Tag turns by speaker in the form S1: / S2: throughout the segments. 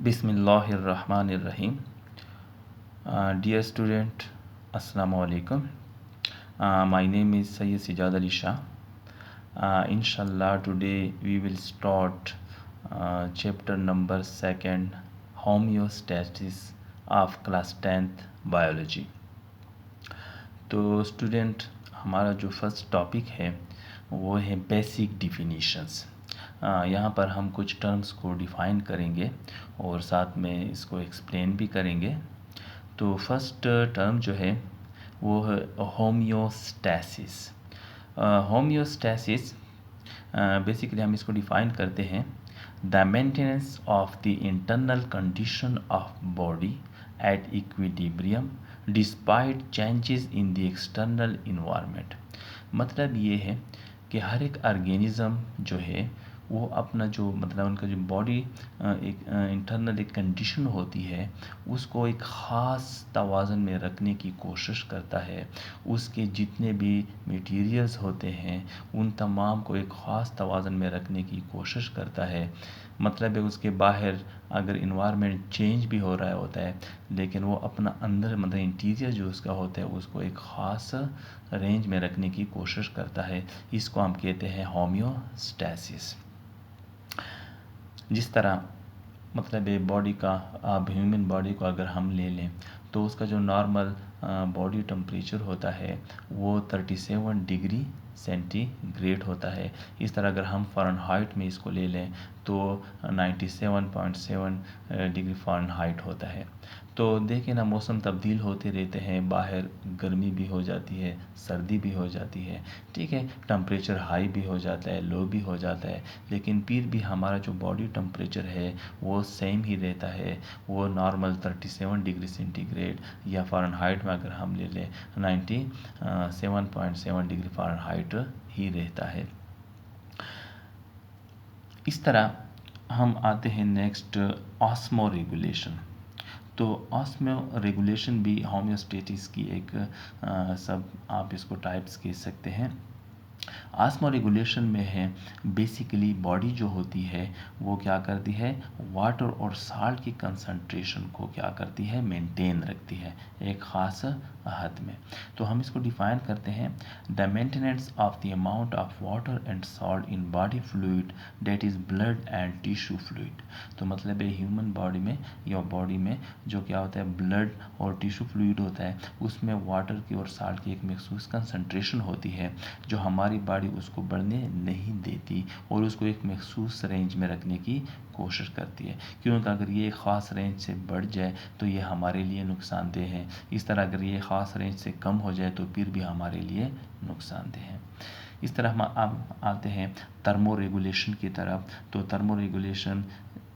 S1: Bismillahirrahmanirrahim. Dear student, Assalamu alaikum. My name is Sayyid Sijad Ali Shah. Inshallah, today we will start chapter number 2, homeostasis of class 10th biology. तो student, हमारा जो first topic है वो है basic definitions. यहाँ पर हम कुछ टर्म्स को डिफ़ाइन करेंगे और साथ में इसको एक्सप्लेन भी करेंगे। तो फर्स्ट टर्म जो है वो है होमियोस्टैसिस। होमियोस्टैसिस बेसिकली हम इसको डिफ़ाइन करते हैं the maintenance of the internal condition of body at equilibrium despite changes in the external environment. मतलब ये है कि हर एक ऑर्गेनिज़म जो है वो अपना जो मतलब उनका जो बॉडी एक इंटरनल एक कंडीशन होती है उसको एक ख़ास तवाज़न में रखने की कोशिश करता है। उसके जितने भी मटेरियल्स होते हैं उन तमाम को एक ख़ास तवाज़न में रखने की कोशिश करता है। मतलब है उसके बाहर अगर इन्वायरमेंट चेंज भी हो रहा होता है लेकिन वो अपना अंदर मतलब इंटीरियर जो उसका होता है उसको एक ख़ास रेंज में रखने की कोशिश करता है। इसको हम कहते हैं होमियोस्टैसिस। जिस तरह मतलब ये बॉडी का ह्यूमन बॉडी को अगर हम ले लें तो उसका जो नॉर्मल बॉडी टेम्परेचर होता है वो 37 डिग्री सेंटीग्रेड होता है। इस तरह अगर हम फ़ारेनहाइट में इसको ले लें तो 97.7 डिग्री फ़ारेनहाइट होता है। तो देखें ना, मौसम तब्दील होते रहते हैं, बाहर गर्मी भी हो जाती है, सर्दी भी हो जाती है, ठीक है, टेम्परेचर हाई भी हो जाता है, लो भी हो जाता है, लेकिन फिर भी हमारा जो बॉडी टेम्परेचर है वो सेम ही रहता है। वो नॉर्मल 37 डिग्री सेंटीग्रेड या फ़ारेनहाइट में अगर हम ले लें 97.7 डिग्री फ़ारेनहाइट ही रहता है। इस तरह हम आते हैं नेक्स्ट ऑस्मो रेगुलेशन। तो ऑस्मो रेगुलेशन भी होमियोस्टेसिस की एक सब आप इसको टाइप्स कह सकते हैं। ऑस्मो रेगुलेशन में है बेसिकली बॉडी जो होती है वो क्या करती है, वाटर और साल्ट की कंसंट्रेशन को क्या करती है, मेंटेन रखती है एक ख़ास हद में। तो हम इसको डिफ़ाइन करते हैं the maintenance of the amount of water and salt in body fluid that is blood and tissue fluid. तो मतलब है ह्यूमन बॉडी में या बॉडी में जो क्या होता है ब्लड और टिश्यू फ्लूइड होता है उसमें वाटर की और साल्ट की एक मखसूस कंसंट्रेशन होती है जो हमारी बॉडी उसको बढ़ने नहीं देती और उसको एक मखसूस रेंज में रखने की कोशिश करती है, क्योंकि अगर ये ख़ास रेंज से बढ़ जाए तो ये हमारे लिए नुकसानदेह है। इस तरह अगर ये ख़ास रेंज से कम हो जाए तो फिर भी हमारे लिए नुकसानदेह है। इस तरह हम अब आते हैं थर्मो रेगुलेशन की तरफ। तो थर्मो रेगुलेशन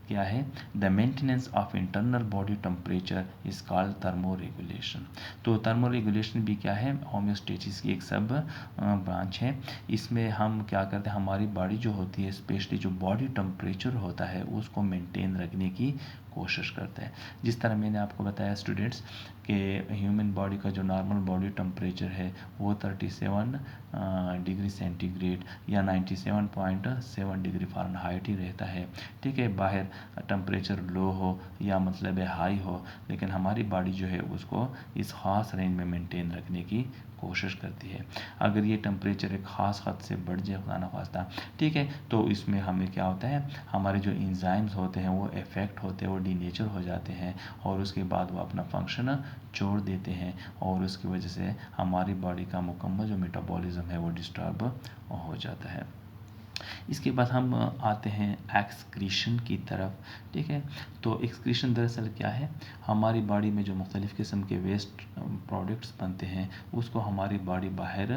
S1: क्या है, the maintenance of internal body temperature is called thermo regulation. तो थर्मो रेगुलेशन भी क्या है, होमियोस्टेसिस की एक सब ब्रांच है। इसमें हम क्या करते हैं, हमारी बॉडी जो होती है स्पेशली जो बॉडी टेम्परेचर होता है उसको मेंटेन रखने की कोशिश करते हैं। जिस तरह मैंने आपको बताया स्टूडेंट्स कि ह्यूमन बॉडी का जो नॉर्मल बॉडी टेम्परेचर है वो 37 डिग्री सेंटीग्रेड या 97.7 डिग्री फ़ारेनहाइट ही रहता है, ठीक है। बाहर टेम्परेचर लो हो या मतलब हाई हो लेकिन हमारी बॉडी जो है उसको इस ख़ास रेंज में मेंटेन रखने की कोशिश करती है। अगर ये टेम्परेचर एक ख़ास हद से बढ़ जाए खुदा ना खास्ता, ठीक है, तो इसमें हमें क्या होता है, हमारे जो एंजाइम्स होते हैं वो इफ़ेक्ट होते हैं, वो डीनेचर हो जाते हैं और उसके बाद वो अपना फंक्शन छोड़ देते हैं और उसकी वजह से हमारी बॉडी का मुकम्मल जो मेटाबॉलिज्म है वो डिस्टर्ब हो जाता है। इसके बाद हम आते हैं एक्सक्रीशन की तरफ, ठीक है। तो एक्सक्रीशन दरअसल क्या है, हमारी बॉडी में जो मुख्तलिफ़ किस्म के वेस्ट प्रोडक्ट्स बनते हैं उसको हमारी बॉडी बाहर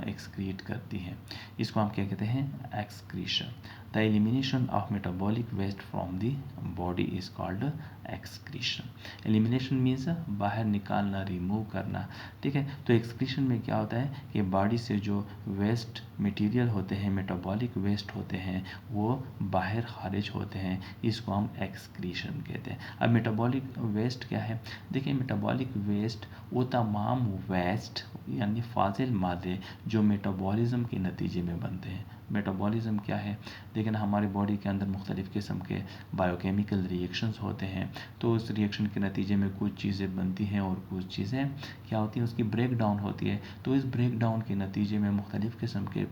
S1: एक्सक्रीट करती है। इसको हम क्या कहते हैं, excretion. The elimination of metabolic waste from the body is called excretion. Elimination means बाहर निकालना, रिमूव करना, ठीक है। तो एक्सक्रीशन में क्या होता है कि बॉडी से जो वेस्ट मटेरियल होते हैं, मेटाबॉलिक वेस्ट होते हैं, वो बाहर खारिज होते हैं, इसको हम एक्सक्रीशन कहते हैं। अब मेटाबॉलिक वेस्ट क्या है, देखिए मेटाबॉलिक वेस्ट वो तमाम वेस्ट यानी फाजिल मादे जो मेटाबॉलिज्म के नतीजे में बनते हैं, मेटाबॉलिज्म क्या है? देखिए ना, हमारी बॉडी के अंदर मुख्तलिफ़ किस्म के बायोकेमिकल रिएक्शंस होते हैं। तो उस रिएक्शन के नतीजे में कुछ चीज़ें बनती हैं और कुछ चीज़ें क्या होती हैं, उसकी ब्रेक डाउन होती है। तो इस ब्रेक डाउन के नतीजे में मुख्तलिफ़ किस्म के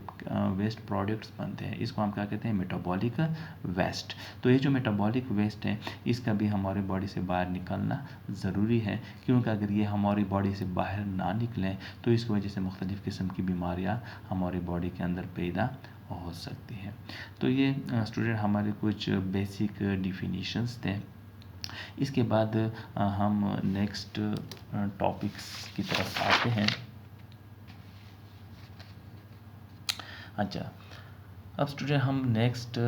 S1: वेस्ट प्रोडक्ट्स बनते हैं। इसको हम क्या कहते हैं? Metabolic waste. तो ये जो मेटाबॉलिक वेस्ट है, इसका भी हमारी बॉडी से बाहर निकलना ज़रूरी है, क्योंकि अगर ये हमारी बॉडी से बाहर ना निकलें तो इस वजह से मुख्तलिफ़ किस्म की बीमारियाँ हमारी बॉडी के अंदर पैदा हो सकती हैं। तो ये स्टूडेंट हमारे कुछ बेसिक डिफिनीशंस थे। इसके बाद हम नेक्स्ट टॉपिक्स की तरफ आते हैं। अच्छा, अब स्टूडेंट हम नेक्स्ट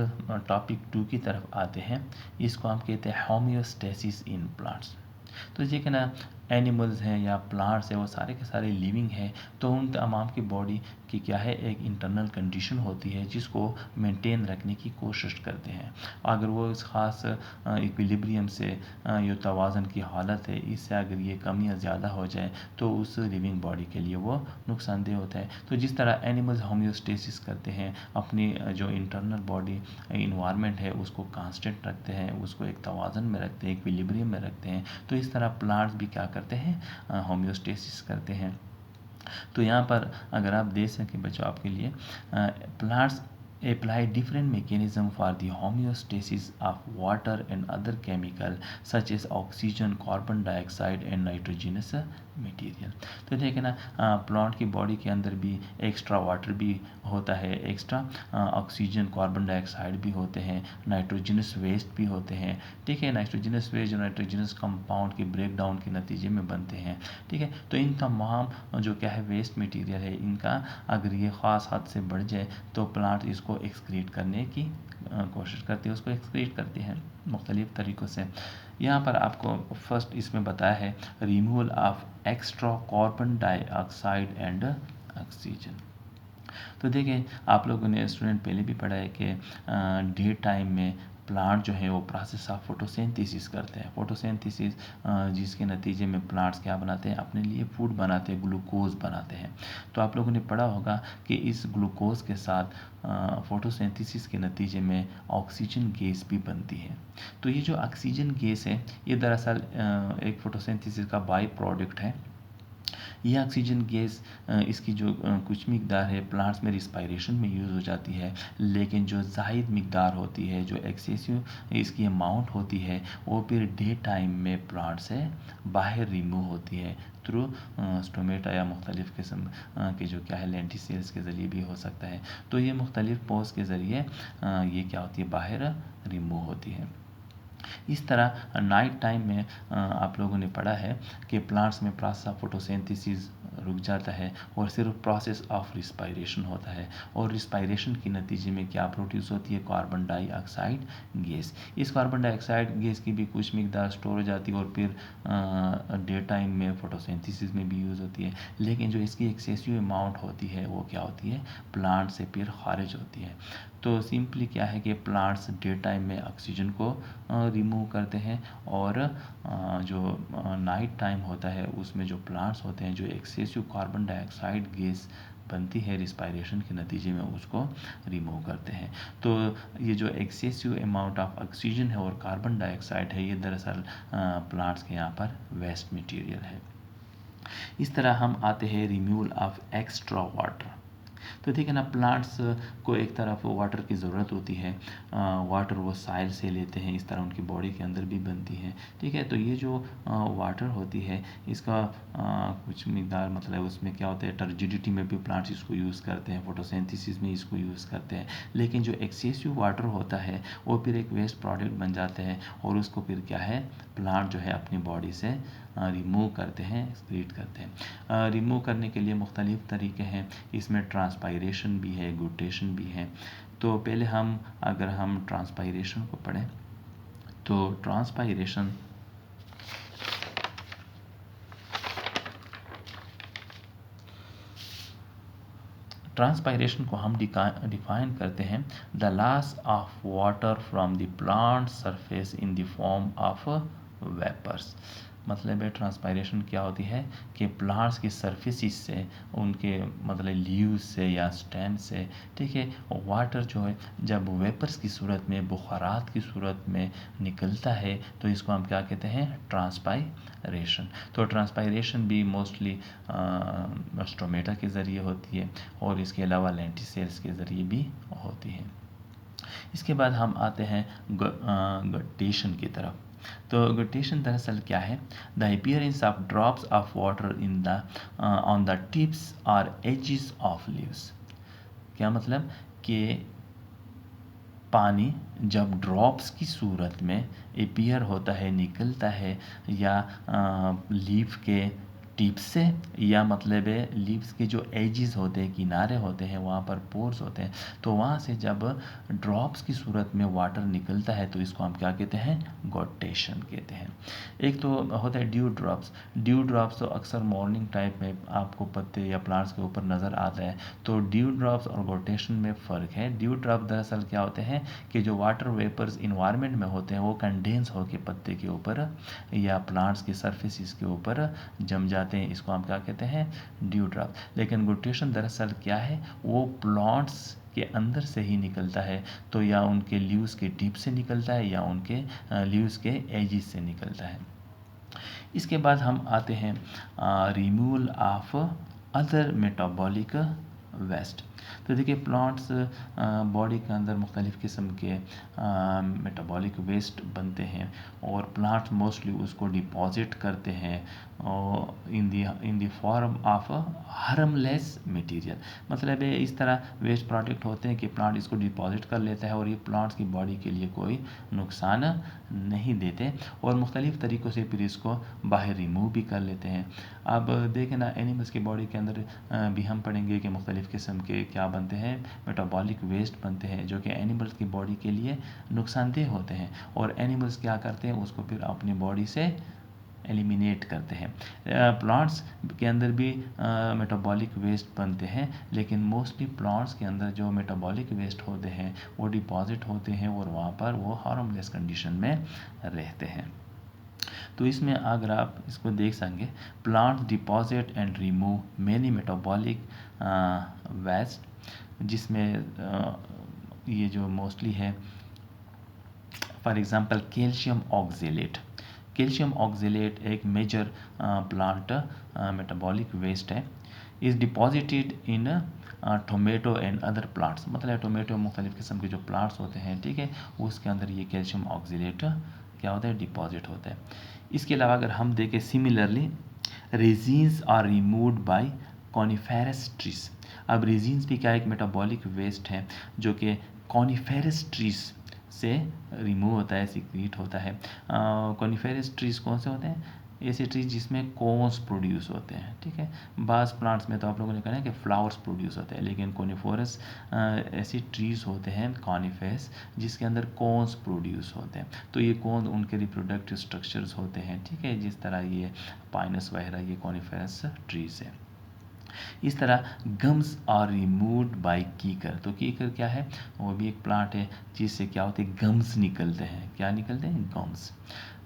S1: टॉपिक 2 की तरफ आते हैं। इसको हम कहते हैं होम्योस्टेसिस इन प्लांट्स। तो ये क्या ना, एनिमल्स हैं या प्लांट्स हैं, वो सारे के सारे लिविंग हैं। तो उन तमाम की बॉडी की क्या है, एक इंटरनल कंडीशन होती है जिसको मेंटेन रखने की कोशिश करते हैं। अगर वो इस ख़ास इक्विलिब्रियम से ये तवाज़न की हालत है, इससे अगर ये कम या ज़्यादा हो जाए तो उस लिविंग बॉडी के लिए वो नुकसानदेह होता है। तो जिस तरह एनिमल्स होम्योस्टेसिस करते हैं, अपनी जो इंटरनल बॉडी इन्वायरमेंट है उसको कांस्टेंट रखते हैं, उसको एक तवाज़न में रखते हैं, इक्विलिब्रियम में रखते हैं। तो इस तरह प्लांट्स भी क्या करते हैं? होम्योस्टेसिस करते हैं। तो यहाँ पर अगर आप देख सकें बच्चों आपके लिए, plants apply different mechanism for the homeostasis of water and other chemical such as oxygen, carbon dioxide and nitrogenous material. तो देखें ना, प्लांट की बॉडी के अंदर भी एक्स्ट्रा वाटर भी होता है, एक्स्ट्रा ऑक्सीजन, कार्बन डाइऑक्साइड भी होते हैं, नाइट्रोजनस वेस्ट भी होते हैं। ठीक है, नाइट्रोजनस वेस्ट जो नाइट्रोजनस कंपाउंड के ब्रेक डाउन के नतीजे में बनते हैं। ठीक है, तो इन तमाम जो क्या है वेस्ट मटेरियल है, इनका अगर ये ख़ास हद से बढ़ जाए तो प्लांट इसको एक्सक्रीट करने की कोशिश करती है, उसको एक्सक्रीट करती है मुख्तलिफ़ तरीक़ों से। यहाँ पर आपको फर्स्ट इसमें बताया है removal of extra carbon dioxide and oxygen. तो देखिए, आप लोगों ने स्टूडेंट पहले भी पढ़ा है कि डे टाइम में प्लांट जो है वो प्रोसेस ऑफ फोटोसिंथेसिस करते हैं। फोटोसिंथेसिस जिसके नतीजे में प्लांट्स क्या बनाते हैं, अपने लिए फूड बनाते हैं, ग्लूकोज बनाते हैं। तो आप लोगों ने पढ़ा होगा कि इस ग्लूकोज के साथ फोटोसिंथेसिस के नतीजे में ऑक्सीजन गैस भी बनती है। तो ये जो ऑक्सीजन गैस है, ये दरअसल एक फोटोसिंथेसिस का बाई प्रोडक्ट है। ये ऑक्सीजन गैस इसकी जो कुछ मिकदार है प्लांट्स में रिस्पायरेशन में यूज़ हो जाती है, लेकिन जो ज़ायद मिकदार होती है, जो एक्सेसिव इसकी अमाउंट होती है, वो फिर डे टाइम में प्लांट से बाहर रिमूव होती है थ्रू स्टोमेटा या मुख्तलिफ़ किस्म के जो क्या है लेंटिसेल्स के ज़रिए भी हो सकता है। तो ये मुख्तलिफ़ पोर्स के ज़रिए ये क्या होती है, बाहर रिमूव होती है। इस तरह नाइट टाइम में आप लोगों ने पढ़ा है कि प्लांट्स में प्रोसेस ऑफ फोटोसिंथेसिस रुक जाता है और सिर्फ प्रोसेस ऑफ रिस्पायरेशन होता है। और रिस्पायरेशन के नतीजे में क्या प्रोड्यूस होती है, कार्बन डाइऑक्साइड गैस। इस कार्बन डाइऑक्साइड गैस की भी कुछ मिकदार स्टोर हो जाती है और फिर डे टाइम में फोटोसिंथेसिस में भी यूज़ होती है। लेकिन जो इसकी एक्सेसिव अमाउंट होती है वो क्या होती है, प्लांट से फिर खारिज होती है। तो सिंपली क्या है कि प्लांट्स डे टाइम में ऑक्सीजन को रिमूव करते हैं और जो नाइट टाइम होता है उसमें जो प्लांट्स होते हैं, जो एक्सेसिव कार्बन डाइऑक्साइड गैस बनती है रिस्पायरेशन के नतीजे में, उसको रिमूव करते हैं। तो ये जो एक्सेसिव अमाउंट ऑफ ऑक्सीजन है और कार्बन डाइऑक्साइड है, ये दरअसल प्लांट्स के यहाँ पर वेस्ट मटेरियल है। इस तरह हम आते हैं रिमूवल ऑफ एक्स्ट्रा वाटर। तो ठीक है ना, प्लांट्स को एक तरफ वाटर की ज़रूरत होती है, वाटर वो साइल से लेते हैं, इस तरह उनकी बॉडी के अंदर भी बनती है। ठीक है, तो ये जो वाटर होती है इसका कुछ मिकदार मतलब उसमें क्या होता है, टर्जिडिटी में भी प्लांट्स इसको यूज़ करते हैं, फोटोसिंथेसिस में इसको यूज़ करते हैं। लेकिन जो एक्सेसिव वाटर होता है वो फिर एक वेस्ट प्रोडक्ट बन जाता है और उसको फिर क्या है, प्लांट जो है अपनी बॉडी से रिमूव करते हैं, एक्सक्रीट करते हैं। रिमूव करने के लिए मुख्तलिफ़ तरीके हैं, इसमें ट्रांसपायरेशन भी है, ग्लूटेशन भी है। तो पहले अगर हम ट्रांसपायरेशन को पढ़ें तो ट्रांसपायरेशन को हम डिफाइन करते हैं the loss of water from the plant surface in the form of vapours. मतलब है ट्रांसपायरेशन क्या होती है कि प्लांट्स की सरफेसिस से, उनके मतलब लीव्स से या स्टेम से, ठीक है, वाटर जो है जब वेपर्स की सूरत में, बुखारात की सूरत में निकलता है तो इसको हम क्या कहते हैं, ट्रांसपायरेशन। तो ट्रांसपायरेशन भी मोस्टली स्टोमेटा के ज़रिए होती है और इसके अलावा लेंटिसेल्स के ज़रिए भी होती है। इसके बाद हम आते हैं गटेशन की तरफ। तो गटेशन दरअसल क्या है, the appearance of drops of water in the on the tips और एजेस ऑफ लीव्स। क्या मतलब कि पानी जब ड्रॉप्स की सूरत में अपीयर होता है, निकलता है, या लीफ के टिप्स से, या मतलब है लीव्स के जो एजेस होते हैं, किनारे होते हैं, वहाँ पर पोर्स होते हैं, तो वहाँ से जब ड्रॉप्स की सूरत में वाटर निकलता है तो इसको हम क्या कहते हैं, गॉटेशन कहते हैं। एक तो होता है ड्यू ड्रॉप्स। ड्यू ड्रॉप्स तो अक्सर मॉर्निंग टाइप में आपको पत्ते या प्लांट्स के ऊपर नज़र आता है। तो ड्यू ड्रॉप्स और गॉटेशन में फ़र्क है। ड्यू ड्रॉप दरअसल क्या होते हैं कि जो वाटर वेपर्स इन्वायरमेंट में होते हैं वो कंडेंस होकर पत्ते के ऊपर या प्लांट्स की सरफेसिस के ऊपर जम जाते हैं, इसको हम क्या कहते हैं, ड्यू ड्रॉप। लेकिन गॉटेशन दरअसल क्या है, वो प्लांट्स के अंदर से ही निकलता है, तो या उनके लीव्स के टिप से निकलता है या उनके लीव्स के एजिस से निकलता है। इसके बाद हम आते हैं removal of other metabolic waste. तो देखिए प्लांट्स बॉडी के अंदर मुख्तलिफ़ किस्म के मेटाबॉलिक वेस्ट बनते हैं और प्लांट्स मोस्टली उसको डिपॉजिट करते हैं इन the form of harmless material. मतलब है इस तरह वेस्ट प्रोडक्ट होते हैं कि प्लांट इसको डिपॉजिट कर लेता है और ये प्लांट्स की बॉडी के लिए कोई नुकसान नहीं देते और मुख्तलिफ़ तरीक़ों से फिर इसको बाहर रिमूव भी कर लेते हैं। अब देखें ना, एनिमल्स की बॉडी के अंदर भी हम पढ़ेंगे कि मुख्तलिफ़ किस्म के क्या बनते हैं, मेटाबॉलिक वेस्ट बनते हैं जो कि एनिमल्स की बॉडी के लिए नुकसानदेह होते हैं और एनिमल्स क्या करते हैं, उसको फिर अपनी बॉडी से एलिमिनेट करते हैं। प्लांट्स के अंदर भी मेटाबॉलिक वेस्ट बनते हैं, लेकिन मोस्टली प्लांट्स के अंदर जो मेटाबॉलिक वेस्ट होते हैं वो डिपॉजिट होते हैं और वहाँ पर वो हार्मलेस कंडीशन में रहते हैं। तो इसमें अगर आप इसको देख सकेंगे, plants deposit and remove many metabolic waste, जिसमें ये जो मोस्टली है, for example calcium oxalate. Calcium oxalate एक मेजर प्लांट मेटाबॉलिक वेस्ट है, is deposited in tomato and other plants. मतलब टोमेटो मुख्तलिफ़ किस्म के जो प्लांट्स होते हैं, ठीक है, उसके अंदर ये कैल्शियम ऑक्जेलेट क्या होता है, डिपॉजिट होता है। इसके अलावा अगर हम देखें similarly resins are removed by coniferous trees. अब रेजिन्स भी क्या एक मेटाबॉलिक वेस्ट है जो कि कॉनिफेरस ट्रीज से रिमूव होता है, सीक्रेट होता है। कॉनिफेरस ट्रीज कौन से होते हैं, ऐसे ट्रीज जिसमें कोन्स प्रोड्यूस होते हैं, ठीक है। बाज़ प्लांट्स में तो आप लोगों ने कहा है कि फ्लावर्स प्रोड्यूस होते हैं, लेकिन कॉनिफोरस ऐसे ट्रीज होते हैं कॉनिफेरस जिसके अंदर कोन्स प्रोड्यूस होते हैं। तो ये कोन उनके रिप्रोडक्टिव स्ट्रक्चर्स होते हैं, ठीक है, जिस तरह ये पाइनस वगैरह ये कॉनिफेरस ट्रीज है। इस तरह गम्स आर रिमूव्ड बाय कीकर। तो कीकर क्या है, वो भी एक प्लांट है जिससे क्या होते हैं, गम्स निकलते हैं। क्या निकलते हैं, गम्स।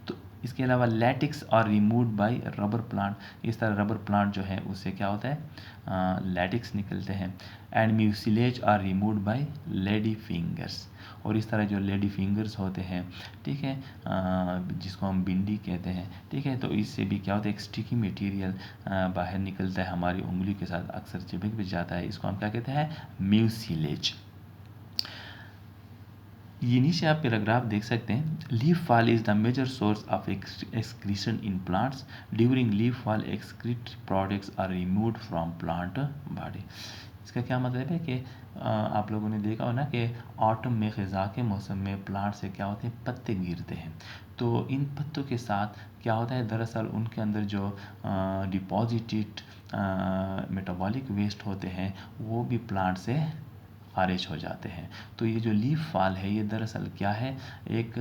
S1: तो इसके अलावा latex are removed by rubber plant. इस तरह रबर प्लांट जो है उससे क्या होता है, लैटिक्स निकलते हैं। And mucilage are removed by lady fingers. और इस तरह जो लेडी फिंगर्स होते हैं, ठीक है, जिसको हम बिंडी कहते हैं, ठीक है, तो इससे भी क्या होता है, एक स्टिकी मटेरियल बाहर निकलता है, हमारी उंगली के साथ अक्सर चिपक भी जाता है, इसको हम क्या कहते हैं, म्यूसिलेज। ये नीचे आप पैराग्राफ देख सकते हैं, leaf fall is the major source of excretion in plants. During leaf fall excrete products are removed from plant body. इसका क्या मतलब है कि आप लोगों ने देखा हो ना कि ऑटम में, ख़ज़ा के मौसम में प्लांट से क्या होते हैं, पत्ते गिरते हैं। तो इन पत्तों के साथ क्या होता है, दरअसल उनके अंदर जो डिपॉजिटेड मेटाबॉलिक वेस्ट होते हैं वो भी प्लांट से खारिज हो जाते हैं। तो ये जो लीफ फॉल है ये दरअसल क्या है, एक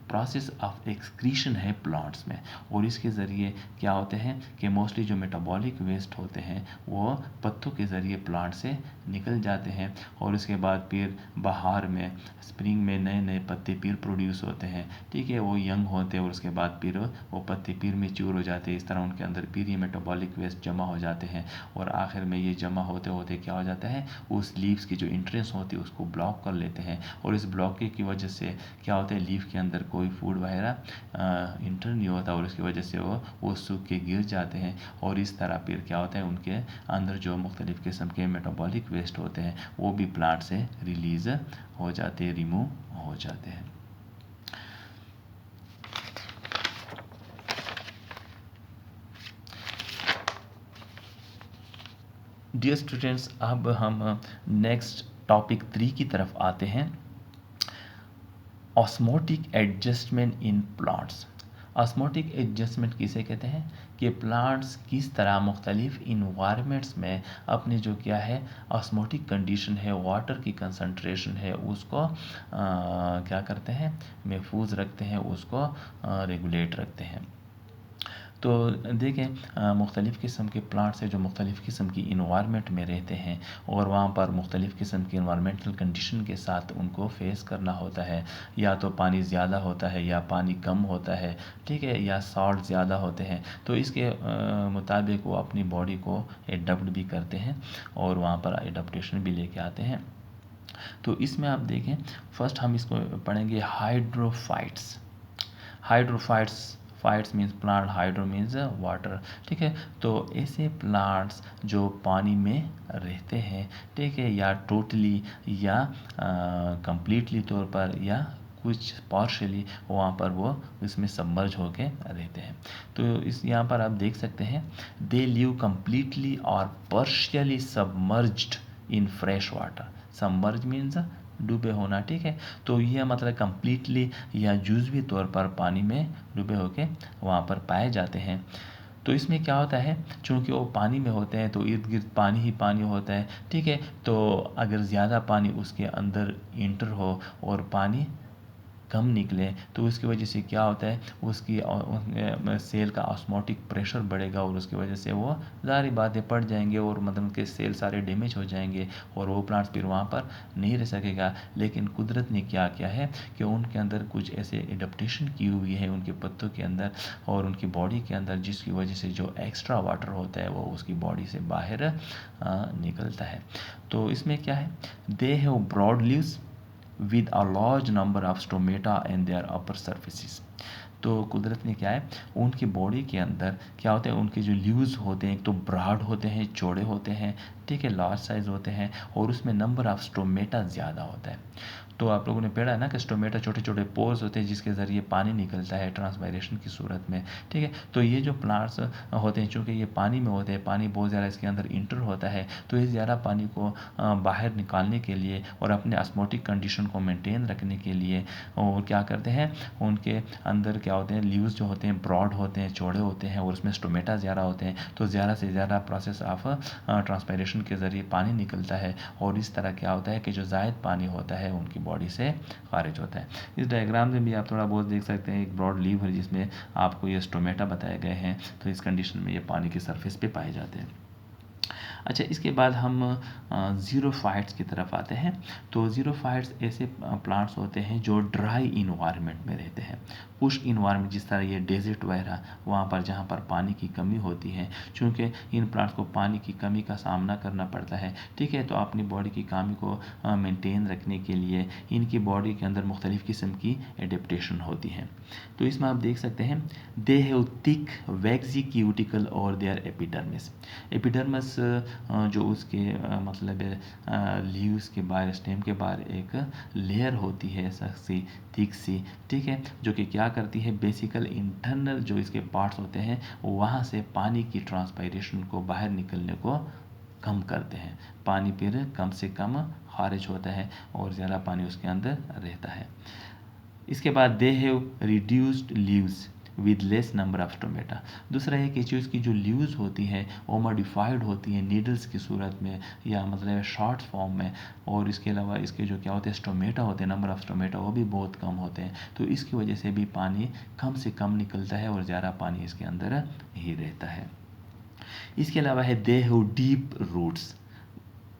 S1: प्रोसेस ऑफ एक्सक्रीशन है प्लांट्स में, और इसके ज़रिए क्या होते हैं कि मोस्टली जो मेटाबॉलिक वेस्ट होते हैं वो पत्तों के ज़रिए प्लांट से निकल जाते हैं, और उसके बाद फिर बहार में, स्प्रिंग में नए नए पत्ते फिर प्रोड्यूस होते हैं, ठीक है, वो यंग होते हैं और उसके बाद फिर वो पत्ते फिर मैच्योर हो जाते हैं। इस तरह उनके अंदर फिर ये मेटाबॉलिक वेस्ट जमा हो जाते हैं, और आखिर में ये जमा होते होते क्या हो जाता है, उस लीव्स की जो इंट्रेंस होती है उसको ब्लॉक कर लेते हैं, और इस ब्लॉकेज की वजह से क्या होता है, लीफ के अंदर कोई फूड वगैरह इंटर नहीं होता, और उसकी वजह से वो सूख के गिर जाते हैं, और इस तरह फिर क्या होता है, उनके अंदर जो मुख्तलिफ़ किस्म के मेटाबॉलिक वेस्ट होते हैं वो भी प्लांट से रिलीज़ हो जाते हैं, रिमूव हो जाते हैं। डियर स्टूडेंट्स, अब हम नेक्स्ट टॉपिक 3 की तरफ आते हैं, osmotic adjustment in plants. Osmotic adjustment किसे कहते हैं कि प्लांट्स किस तरह मुख्तलिफ इन्वायरमेंट्स में अपनी जो क्या है ऑस्मोटिक कंडीशन है, वाटर की कंसंट्रेशन है, उसको क्या करते हैं, महफूज रखते हैं, उसको रेगुलेट रखते हैं। तो देखें मुख्तलिफ़ किस्म के प्लांट्स हैं जो मुख्तलिफ़ किस्म की इन्वायरमेंट में रहते हैं, और वहाँ पर मुख्तलिफ़ किस्म की इन्वायरमेंटल कंडीशन के साथ उनको फेस करना होता है, या तो पानी ज़्यादा होता है या पानी कम होता है, ठीक है, या सॉल्ट ज़्यादा होते हैं, तो इसके मुताबिक वो अपनी बॉडी को एडप्ट भी करते हैं और वहाँ पर एडप्टेशन भी लेके आते हैं। तो इसमें आप देखें, फर्स्ट हम इसको पढ़ेंगे hydrophytes. Hydrophytes, fights means plant, hydro means water, ठीक है। तो ऐसे प्लांट्स जो पानी में रहते हैं, ठीक है, या टोटली या कंप्लीटली तौर पर या कुछ पार्शली वहाँ पर वो इसमें सबमर्ज होके रहते हैं। तो इस यहाँ पर आप देख सकते हैं, दे लिव कम्प्लीटली और partially submerged in fresh water. Submerge means डूबे होना, ठीक है। तो यह मतलब कम्प्लीटली या जुज़वी तौर पर पानी में डूबे होके वहाँ पर पाए जाते हैं। तो इसमें क्या होता है, चूँकि वो पानी में होते हैं तो इर्द गिर्द पानी ही पानी होता है, ठीक है। तो अगर ज़्यादा पानी उसके अंदर इंटर हो और पानी कम निकले तो उसकी वजह से क्या होता है, उसकी सेल का ऑस्मोटिक प्रेशर बढ़ेगा, और उसकी वजह से वो ज़ाहिर बातें पड़ जाएंगे, और मतलब के सेल सारे डैमेज हो जाएंगे, और वो प्लांट्स फिर वहाँ पर नहीं रह सकेगा। लेकिन कुदरत ने क्या किया है कि उनके अंदर कुछ ऐसे एडप्टेशन की हुई है उनके पत्तों के अंदर और उनकी बॉडी के अंदर, जिसकी वजह से जो एक्स्ट्रा वाटर होता है वो उसकी बॉडी से बाहर निकलता है। तो इसमें क्या है, they have broad leaves with a large number of stomata in their upper surfaces। तो कुदरत ने क्या है, उनकी बॉडी के अंदर क्या होता है, उनके जो ल्यूज़ होते हैं एक तो ब्रॉड होते हैं, चौड़े होते हैं, ठीक है, लार्ज साइज़ होते हैं, और उसमें नंबर ऑफ स्टोमेटा ज़्यादा होता है। तो आप लोगों ने पढ़ा है ना कि स्टोमेटा छोटे छोटे पोर्स होते हैं जिसके ज़रिए पानी निकलता है ट्रांसपायरेशन की सूरत में, ठीक है। तो ये जो प्लांट्स होते हैं, चूँकि ये पानी में होते हैं, पानी बहुत ज़्यादा इसके अंदर इंटर होता है, तो इस ज़्यादा पानी को बाहर निकालने के लिए और अपने ऑस्मोटिक कंडीशन को मेंटेन रखने के लिए वो क्या करते हैं, उनके अंदर क्या होते हैं, लीव्स जो होते हैं ब्रॉड होते हैं, चौड़े होते हैं, और उसमें स्टोमेटा ज़्यादा होते हैं, तो ज़्यादा से ज़्यादा प्रोसेस ऑफ ट्रांसपायरेशन के ज़रिए पानी निकलता है, और इस तरह क्या होता है कि जो ज़ायद पानी होता है उनकी बॉडी से खारिज होता है। इस डायग्राम में भी आप थोड़ा बहुत देख सकते हैं, एक ब्रॉड लीव है जिसमें आपको ये स्टोमेटा बताए गए हैं, तो इस कंडीशन में ये पानी की सरफेस पे पाए जाते हैं। अच्छा, इसके बाद हम ज़ीरोफाइट्स की तरफ आते हैं। तो ज़ीरोफाइट्स ऐसे प्लांट्स होते हैं जो ड्राई इन्वायरमेंट में रहते हैं, पुश इन्वायरमेंट, जिस तरह ये डेजर्ट वगैरह, वहाँ पर जहाँ पर पानी की कमी होती है, चूँकि इन प्लांट्स को पानी की कमी का सामना करना पड़ता है, ठीक है। तो अपनी बॉडी की कमी को मेंटेन रखने के लिए इनकी बॉडी के अंदर मुख्तलिफ़ किस्म की एडेप्टेशन होती है। तो इसमें आप देख सकते हैं, they have thick vaccine cuticle और देयर एपिडर्मिस। एपिडर्मिस जो उसके मतलब लीव्स के बाहर, स्टेम के बाहर एक लेयर होती है सख्त थिक सी, ठीक है, जो कि क्या करती है, बेसिकल इंटरनल जो इसके पार्ट्स होते हैं वहाँ से पानी की ट्रांसपायरेशन को बाहर निकलने को कम करते हैं। पानी फिर कम से कम खारिज होता है और ज़्यादा पानी उसके अंदर रहता है। इसके बाद they have reduced leaves with less number of stomata. दूसरा है कि जो इसकी जो लीव्स होती हैं वो मॉडिफाइड होती हैं नीडल्स की सूरत में या मतलब शॉर्ट फॉर्म में, और इसके अलावा इसके जो क्या होते हैं स्टोमेटा होते हैं, नंबर ऑफ स्टोमेटा वो भी बहुत कम होते हैं, तो इसकी वजह से भी पानी कम से कम निकलता है और ज़्यादा पानी इसके अंदर ही रहता है। इसके अलावा है they have deep roots.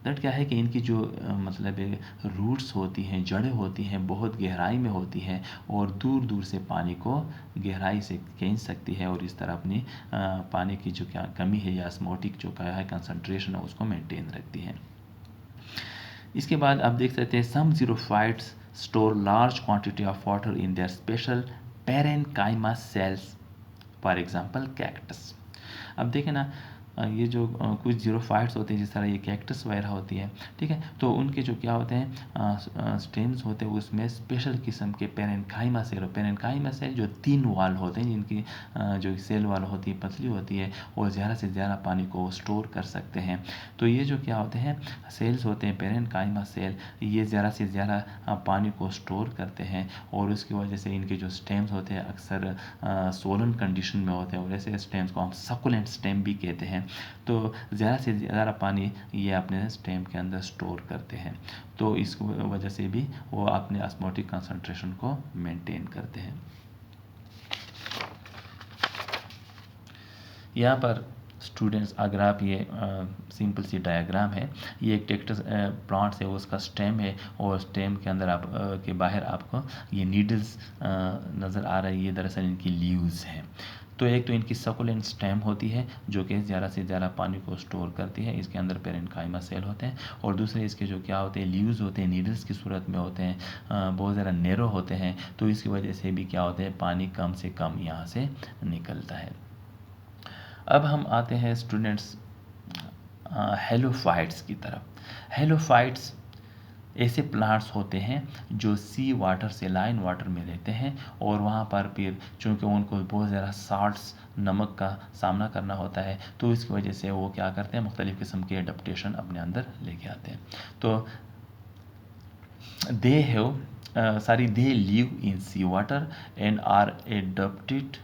S1: That क्या है कि इनकी जो मतलब रूट्स होती हैं, जड़ें होती हैं, बहुत गहराई में होती हैं और दूर दूर से पानी को गहराई से खींच सकती है और इस तरह अपनी पानी की जो क्या कमी है या ऑस्मोटिक जो क्या है कंसंट्रेशन है उसको मेंटेन रखती है। इसके बाद आप देख सकते हैं some xerophytes store large quantity of water in their special parenchyma cells, for example cactus. अब देखें ना ये जो कुछ ज़ीरोफाइट्स होते हैं जिस तरह ये कैक्टस वगैरह होती है, ठीक है, तो उनके जो क्या होते हैं स्टेम्स होते हैं उसमें स्पेशल किस्म के पैरेन्काइमा सेल, पैरेन्काइमा सेल जो 3 वाल होते हैं जिनकी जो सेल वाल होती है पतली होती है और ज़्यादा से ज़्यादा पानी को स्टोर कर सकते हैं। तो ये जो क्या होते हैं सेल्स होते हैं पैरेन्काइमा सेल, ये ज़्यादा से ज़्यादा पानी को स्टोर करते हैं और उसकी वजह से इनके जो स्टेम्स होते हैं अक्सर सोलन कंडीशन में होते हैं और ऐसे स्टेम्स को हम सकुलेंट स्टेम भी कहते हैं। तो ज़्यादा से ज़्यादा पानी ये अपने स्टेम के अंदर स्टोर करते हैं, तो इस वजह से भी वो अपने ऑस्मोटिक कंसंट्रेशन को मेंटेन करते हैं। यहाँ पर स्टूडेंट्स अगर आप ये सिंपल सी डायग्राम है, ये एक कैक्टस प्लांट है, उसका स्टेम है और स्टेम के अंदर आप के बाहर आपको ये नीडल्स नज़र आ रही है, दरअसल इनकी लीव्स हैं। तो एक तो इनकी सकुलेंट स्टेम होती है जो कि ज़्यादा से ज़्यादा पानी को स्टोर करती है, इसके अंदर पैरेन्काइमा सेल होते हैं, और दूसरे इसके जो क्या होते हैं लीव्स होते हैं नीडल्स की सूरत में होते हैं, बहुत ज़्यादा नैरो होते हैं, तो इसकी वजह से भी क्या होते हैं पानी कम से कम यहाँ से निकलता है। अब हम आते हैं स्टूडेंट्स हेलोफाइट्स की तरफ। हेलोफाइट्स ऐसे प्लांट्स होते हैं जो सी वाटर से लाइन वाटर में रहते हैं और वहाँ पर फिर चूँकि उनको बहुत ज़्यादा साल्ट्स नमक का सामना करना होता है, तो इसकी वजह से वो क्या करते हैं मुख्तलिफ़ किस्म के एडप्टेशन अपने अंदर लेके आते हैं। तो they live in sea water and are adapted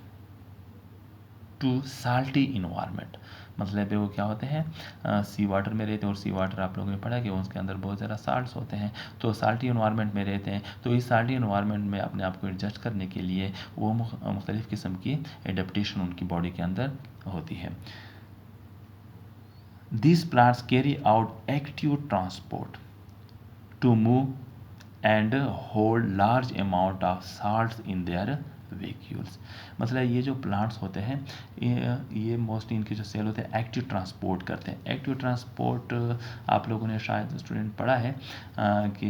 S1: to salty environment. मतलब वो क्या होते हैं सी वाटर में रहते हैं और सी वाटर आप लोगों ने पढ़ा कि उसके अंदर बहुत ज़्यादा साल्ट्स होते हैं, तो साल्टी इन्वायरमेंट में रहते हैं, तो इस साल्टी इन्वायरमेंट में अपने आप को एडजस्ट करने के लिए वो मुख्तलिफ़ किस्म की एडेप्टेशन उनकी बॉडी के अंदर होती है। This plants carry out active transport to move and hold large amount of salts in their vacuoles. मतलब ये जो प्लांट्स होते हैं ये मोस्टली इनके जो सेल होते हैं एक्टिव ट्रांसपोर्ट करते हैं। एक्टिव ट्रांसपोर्ट आप लोगों ने शायद स्टूडेंट पढ़ा है कि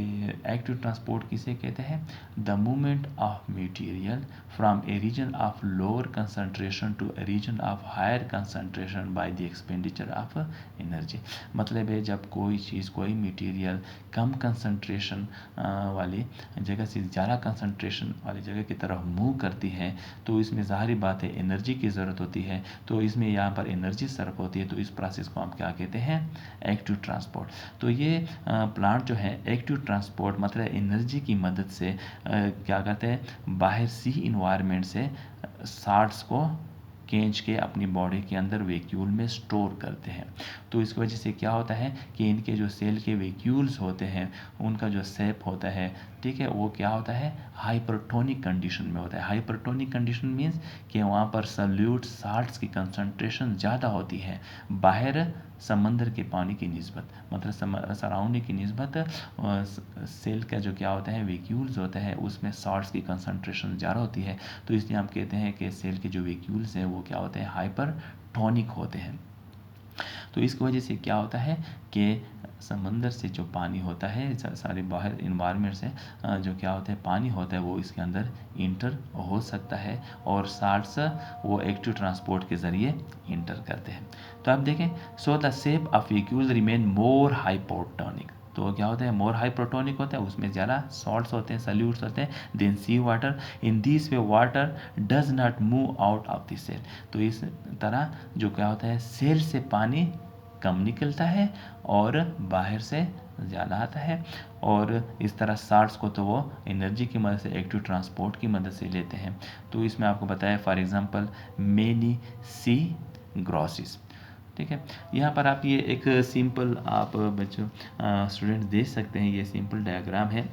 S1: एक्टिव ट्रांसपोर्ट किसे कहते हैं, the movement of material from a region of lower concentration to a region of higher concentration by the expenditure of energy. मतलब है जब कोई चीज़ कोई मटेरियल कम कंसंट्रेशन वाली जगह से ज़्यादा कंसंट्रेशन वाली जगह की तरफ मूव करती है, तो इसमें ज़ाहिर बात है एनर्जी की ज़रूरत होती है, तो इसमें यहाँ पर एनर्जी सर्व होती है, तो इस प्रोसेस को हम क्या कहते हैं एक्टिव ट्रांसपोर्ट। तो ये प्लांट जो है एक्टिव ट्रांसपोर्ट मतलब एनर्जी की मदद से क्या करते हैं बाहर सी इन्वायरमेंट से साल्ट्स को खींच के अपनी बॉडी के अंदर वैक्यूल में स्टोर करते हैं। तो इस वजह से क्या होता है कि इनके जो सेल के वैक्यूल्स होते हैं उनका जो शेप होता है, ठीक है, वो क्या होता है हाइपरटोनिक कंडीशन में होता है। हाइपरटोनिक कंडीशन मीन्स कि वहाँ पर सल्यूट साल्ट्स की कंसंट्रेशन ज़्यादा होती है बाहर समंदर के पानी की निस्बत, मतलब सराउंडिंग की निस्बत सेल का जो क्या होता है वैक्यूल्स होता है उसमें साल्ट्स की कंसंट्रेशन ज़्यादा होती है, तो इसलिए हम कहते हैं कि सेल के जो वैक्यूल्स हैं वो क्या होते हैं हाइपरटोनिक होते हैं। तो इसकी वजह से क्या होता है कि समंदर से जो पानी होता है सारे बाहर इन्वायरमेंट से जो क्या होता है पानी होता है वो इसके अंदर इंटर हो सकता है और साल्ट्स वो एक्टिव ट्रांसपोर्ट के ज़रिए इंटर करते हैं। तो आप देखें so the shape of vacuole remain more hypotonic. तो क्या होता है मोर हाइप्रोटोनिक होता है, उसमें ज़्यादा सॉल्ट्स होते हैं सल्यूट्स होते हैं then sea water. In this way water does not move out of the cell. तो इस तरह जो क्या होता है सेल से पानी कम निकलता है और बाहर से ज़्यादा आता है। और इस तरह साल्ट्स को तो वो एनर्जी की मदद से, एक्टिव ट्रांसपोर्ट की मदद से लेते हैं। तो इसमें आपको बताया फॉर एग्जांपल मेनी सी ग्रॉसिस। ठीक है, यहाँ पर आप ये एक सिंपल आप बच्चों स्टूडेंट देख सकते हैं, ये सिंपल डायग्राम है।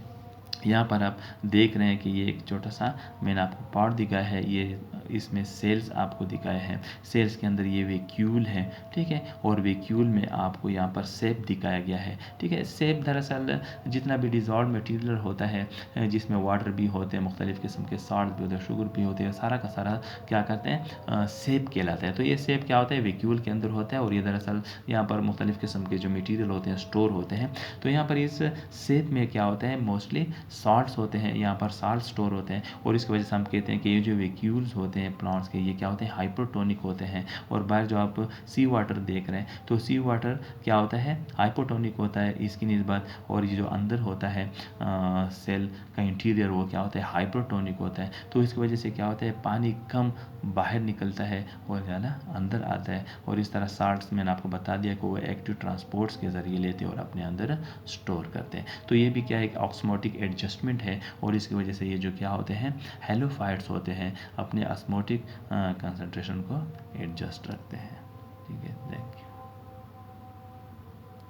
S1: यहाँ पर आप देख रहे हैं कि ये एक छोटा सा मैंने आपको पॉट दिखाया है, ये इसमें सेल्स आपको दिखाए हैं, सेल्स के अंदर ये वैक्यूल है। ठीक है, और वैक्यूल में आपको यहाँ पर सेप दिखाया गया है। ठीक है, सेप दरअसल जितना भी डिजॉल्व मटेरियल होता है जिसमें वाटर भी होते हैं, मुख्तलिफ़ किस्म के सॉल्ट भी होते हैं, शुगर भी होते हैं, सारा का सारा क्या करते हैं सेप कहलाता है। तो ये सेप क्या होता है, वैक्यूल के अंदर होता है, और ये दरअसल यहाँ पर मुख्तलिफ़ किस्म के जो मटीरियल होते हैं स्टोर होते हैं। तो यहाँ पर इस सेप में क्या होता है, मोस्टली सॉल्ट्स होते हैं, यहाँ पर साल्ट स्टोर होते हैं, और इसकी वजह से हम कहते हैं कि ये जो वैक्यूल्स होते हैं प्लांट्स के, ये क्या होते हैं, हाइपोटोनिक होते हैं। और बाहर जो आप सी वाटर देख रहे हैं, तो सी वाटर क्या होता है, हाइपोटोनिक होता है इसकी निस्बत, और ये जो अंदर होता है सेल का इंटीरियर, वो क्या होता है, हाइपोटोनिक होता है। तो इसकी वजह से क्या होता है, पानी कम बाहर निकलता है और ज़्यादा अंदर आता है। और इस तरह साल्ट्स मैंने आपको बता दिया कि वो एक्टिव ट्रांसपोर्ट्स के ज़रिए लेते हैं और अपने अंदर स्टोर करते हैं। तो ये भी क्या एक ऑस्मोटिक एडजस्टमेंट है, और इसकी वजह से ये जो क्या होते हैं, हेलोफाइट्स होते हैं, अपने ऑस्मोटिक कंसंट्रेशन को एडजस्ट रखते हैं। ठीक है, थैंक यू।